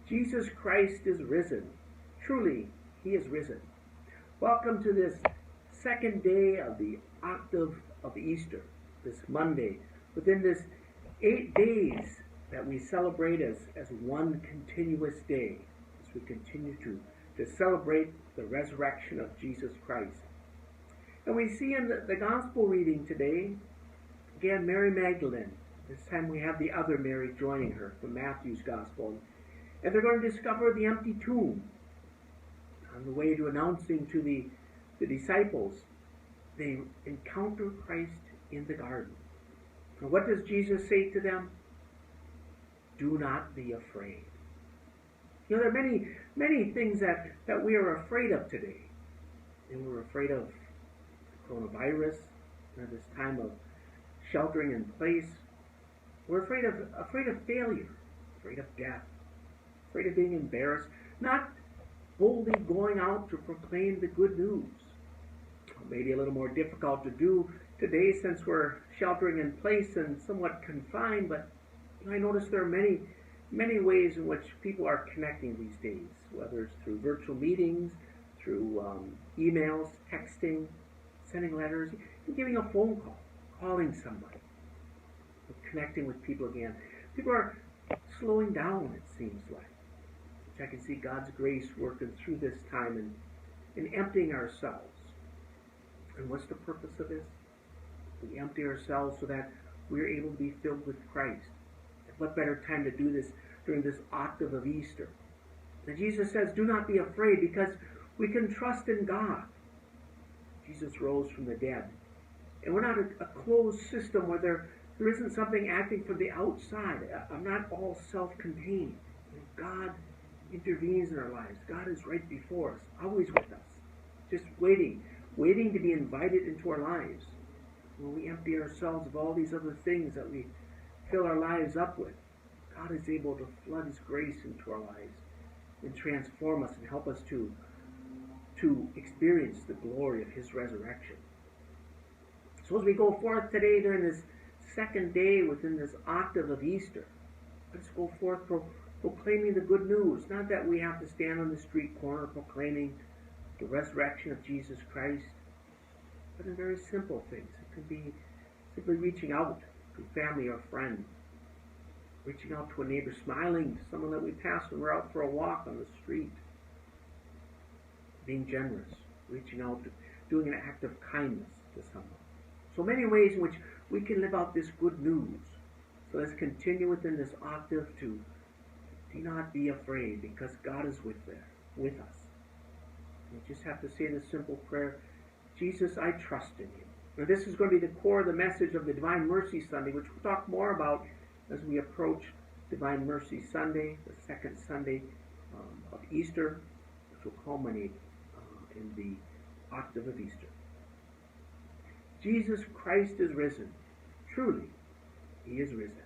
Jesus Christ is risen. Truly, he is risen. Welcome to this second day of the Octave of Easter, this Monday, within this 8 days that we celebrate as one continuous day, as we continue to celebrate the resurrection of Jesus Christ. And we see in the gospel reading today, again, Mary Magdalene. This time we have the other Mary joining her from Matthew's gospel. And they're going to discover the empty tomb. On the way to announcing to the disciples, they encounter Christ in the garden. And what does Jesus say to them? Do not be afraid. You know, there are many things that we are afraid of today. And we're afraid of coronavirus, this time of sheltering in place. We're afraid of failure, afraid of death, afraid of being embarrassed, not boldly going out to proclaim the good news. Maybe a little more difficult to do today since we're sheltering in place and somewhat confined, but I notice there are many ways in which people are connecting these days, whether it's through virtual meetings, through emails, texting, sending letters, and giving a phone call, calling somebody, connecting with people again. People are slowing down, it seems like. Which I can see God's grace working through this time and emptying ourselves. And what's the purpose of this? We empty ourselves so that we're able to be filled with Christ. And what better time to do this during this octave of Easter? And Jesus says, do not be afraid, because we can trust in God. Jesus rose from the dead. And we're not a closed system where there isn't something acting from the outside. I'm not all self-contained. God intervenes in our lives. God is right before us, always with us, just waiting to be invited into our lives. When we empty ourselves of all these other things that we fill our lives up with, God is able to flood his grace into our lives and transform us and help us to experience the glory of his resurrection. So as we go forth today during this second day within this octave of Easter, let's go forth proclaiming the good news. Not that we have to stand on the street corner proclaiming the resurrection of Jesus Christ, but in very simple things. It could be simply reaching out to family or friend, reaching out to a neighbor, smiling to someone that we pass when we're out for a walk on the street, being generous, reaching out, doing an act of kindness to someone. So many ways in which we can live out this good news. So let's continue within this octave to do not be afraid, because God is with us. We just have to say the simple prayer, Jesus, I trust in you. Now this is going to be the core of the message of the Divine Mercy Sunday, which we'll talk more about as we approach Divine Mercy Sunday, the second Sunday of Easter, which will culminate in the octave of Easter. Jesus Christ is risen. Truly, he is risen.